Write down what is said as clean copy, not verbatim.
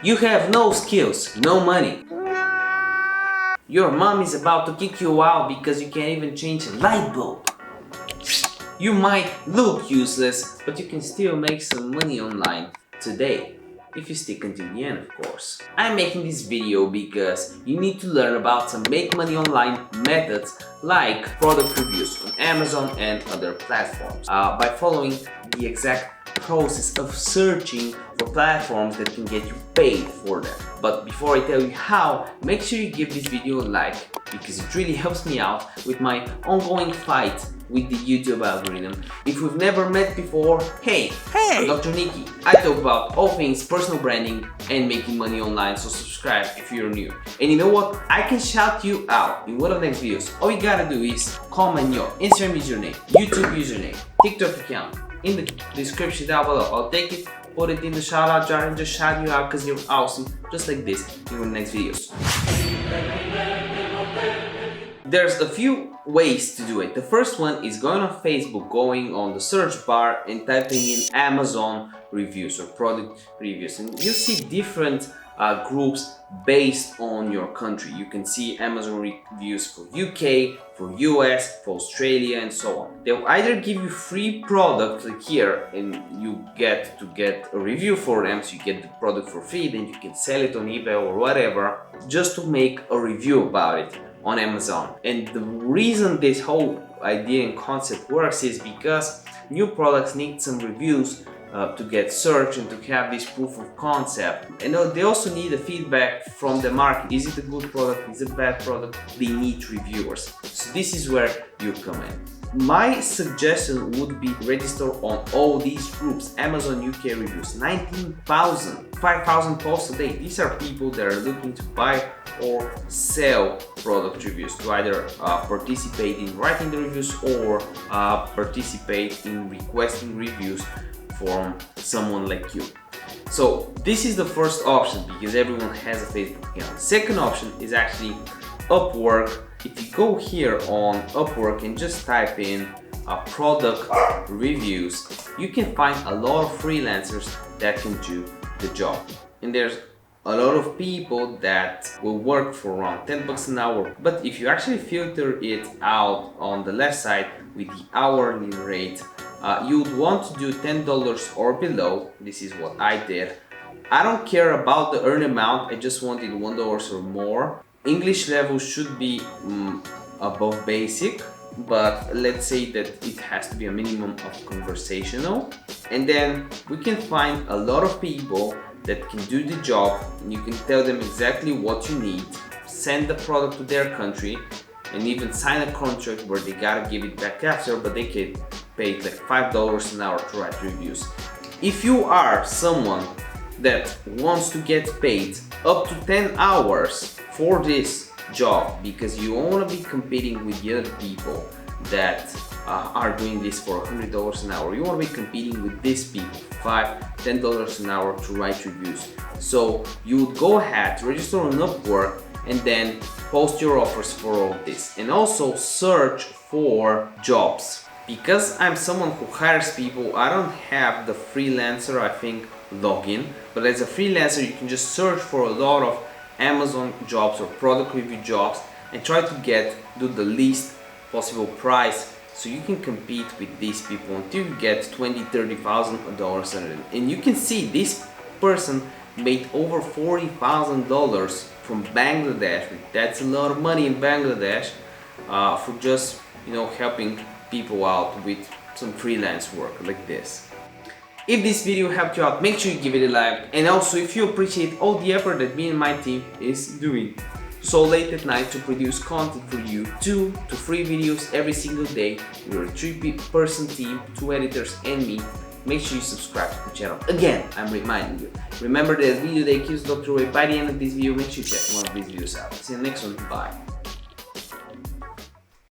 You have no skills, no money. Your mom is about to kick you out because you can't even change a light bulb. You might look useless, but you can still make some money online today. If you stick until the end, of course. I'm making this video because you need to learn about some make money online methods like product reviews on Amazon and other platforms by following the exact process of searching for platforms that can get you paid for them. But before I tell you how, make sure you give this video a like because it really helps me out with my ongoing fight with the YouTube algorithm. If we've never met before, hey, I'm Dr. Niki. I talk about all things personal branding and making money online, so subscribe if you're new. And you know what? I can shout you out in one of the next videos. All you gotta do is comment your Instagram username, YouTube username, TikTok account in the description down below. I'll take it, put it in the shout out jar and just shout you out because you're awesome, just like this in the next videos. There's a few ways to do it. The first one is going on Facebook, going on the search bar and typing in Amazon reviews or product reviews, and you'll see different groups based on your country. You can see Amazon reviews for UK, for US, for Australia, and so on. They'll either give you free product like here and you get a review for them, so you get the product for free, then you can sell it on eBay or whatever just to make a review about it on Amazon. And the reason this whole idea and concept works is because new products need some reviews to get searched and to have this proof of concept. And they also need a feedback from the market. Is it a good product? Is it a bad product? They need reviewers. So this is where you come in. My suggestion would be register on all these groups. Amazon UK reviews, 19,000, 5,000 posts a day. These are people that are looking to buy or sell product reviews, to either participate in writing the reviews or participate in requesting reviews from someone like you. So this is the first option because everyone has a Facebook account. The second option is actually Upwork. If you go here on Upwork and just type in product reviews, you can find a lot of freelancers that can do the job. And there's a lot of people that will work for around 10 bucks an hour. But if you actually filter it out on the left side with the hourly rate, you would want to do $10 or below. This is what I did. I don't care about the earn amount, I just wanted $1 or more. English level should be above basic, but let's say that it has to be a minimum of conversational. And then we can find a lot of people that can do the job, and you can tell them exactly what you need, send the product to their country, and even sign a contract where they gotta give it back after, but they get paid like $5 an hour to write reviews. If you are someone that wants to get paid up to 10 hours for this job because you want to be competing with the other people that are doing this for $100 an hour, you want to be competing with these people, $5–10 an hour to write reviews. So you would go ahead, register on Upwork, and then post your offers for all of this, and also search for jobs. Because I'm someone who hires people, I don't have the freelancer, I think, login, but as a freelancer you can just search for a lot of Amazon jobs or product review jobs and try to do the least possible price so you can compete with these people until you get $20–30,000 out of them. And you can see this person made over $40,000 from Bangladesh. That's a lot of money in Bangladesh for just helping people out with some freelance work like this. If this video helped you out, make sure you give it a like, and also if you appreciate all the effort that me and my team is doing so late at night to produce content for you, 2 to 3 videos every single day. We're a 3-person team, 2 editors and me. Make sure you subscribe to the channel. Again, I'm reminding you, remember that video that keeps Dr. Ray. By the end of this video, make sure you check one of these videos out. See you in the next one. Bye.